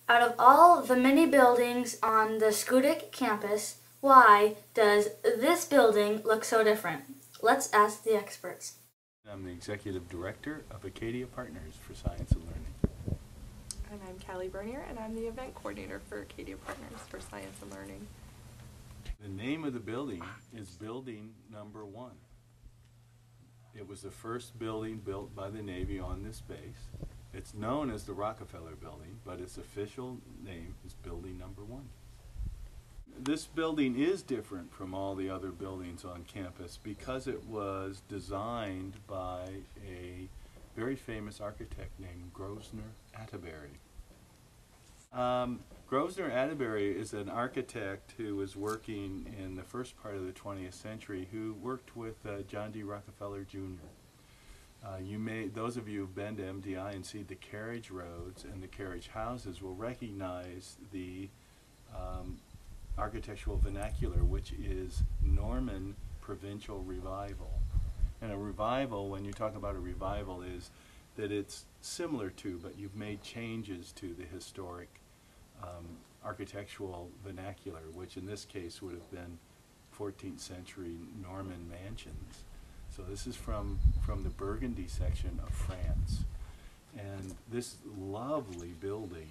Out of all the many buildings on the Schoodic campus, why does this building look so different? Let's ask the experts. I'm the Executive Director of Acadia Partners for Science and Learning. And I'm Callie Bernier, and I'm the Event Coordinator for Acadia Partners for Science and Learning. The name of the building is Building Number 1. It was the first building built by the Navy on this base. It's known as the Rockefeller Building, but its official name is Building Number 1. This building is different from all the other buildings on campus because it was designed by a very famous architect named Grosvenor Atterbury. Grosvenor Atterbury is an architect who was working in the first part of the 20th century who worked with John D. Rockefeller Jr. Those of you who've been to MDI and see the carriage roads and the carriage houses will recognize the architectural vernacular, which is Norman Provincial Revival. And a revival, when you talk about a revival, is that it's similar to, but you've made changes to the historic architectural vernacular, which in this case would have been 14th century Norman mansions. So this is from the Burgundy section of France. And this lovely building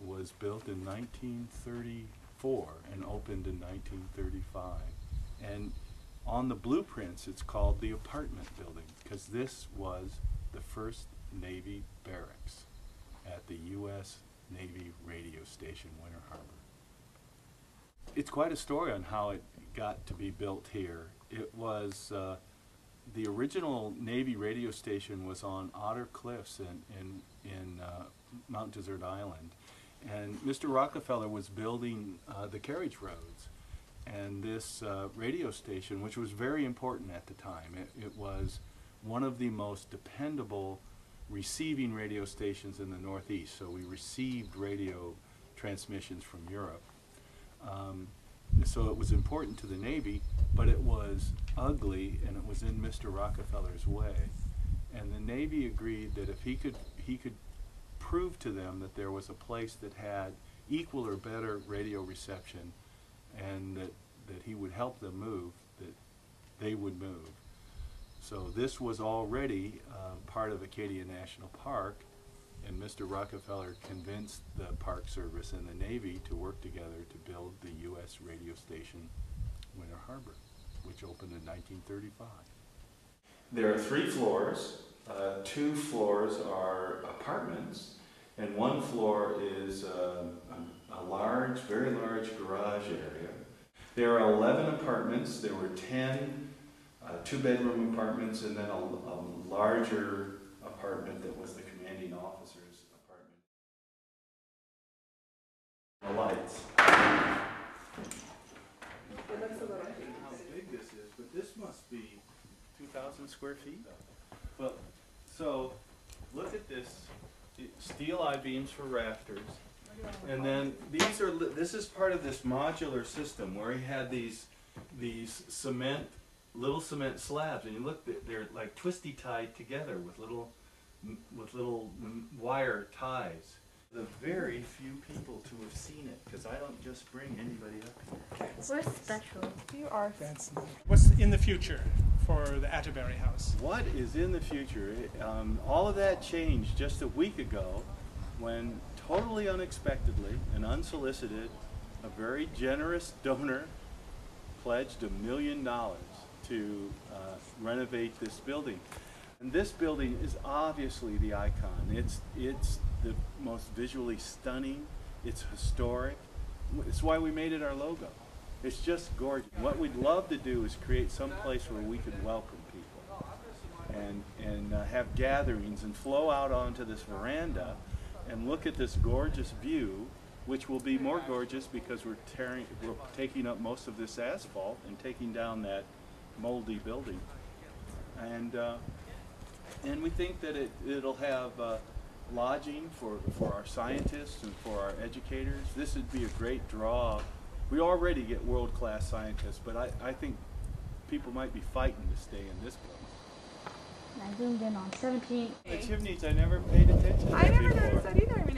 was built in 1934 and opened in 1935. And on the blueprints it's called the apartment building because this was the first Navy barracks at the U.S. Navy radio station, Winter Harbor. It's quite a story on how it got to be built here. It was the original Navy radio station was on Otter Cliffs in Mount Desert Island, and Mr. Rockefeller was building the carriage roads, and this radio station, which was very important at the time, it was one of the most dependable receiving radio stations in the Northeast. So we received radio transmissions from Europe. So it was important to the Navy, but it was ugly and it was in Mr. Rockefeller's way. And the Navy agreed that if he could prove to them that there was a place that had equal or better radio reception and that he would help them move, that they would move. So this was already part of Acadia National Park, and Mr. Rockefeller convinced the Park Service and the Navy to work together to build the U.S. radio station Winter Harbor, which opened in 1935. There are 3 floors. 2 floors are apartments, and 1 floor is a large, very large garage area. There are 11 apartments. There were 10 2-bedroom apartments, and then a larger apartment that was the commanding officer's apartment. The lights. I don't know how big this is, but this must be 2,000 square feet. Well, so look at this. Steel I-beams for rafters. And then this is part of this modular system where he had these little cement slabs, and you look, they're like twisty tied together with little wire ties. The very few people to have seen it, because I don't just bring anybody up here. We're special. You are. What's in the future for the Atterbury House? What is in the future? All of that changed just a week ago when, totally unexpectedly and unsolicited, a very generous donor pledged $1 million to renovate this building. And this building is obviously the icon. It's the most visually stunning. It's historic. It's why we made it our logo. It's just gorgeous. What we'd love to do is create some place where we could welcome people and have gatherings and flow out onto this veranda and look at this gorgeous view, which will be more gorgeous because we're taking up most of this asphalt and taking down that moldy building, and we think that it'll have lodging for our scientists and for our educators. This would be a great draw. We already get world-class scientists, but I think people might be fighting to stay in this building. I zoomed in on 17. The chimneys, I never paid attention to I never before. noticed that either. I mean,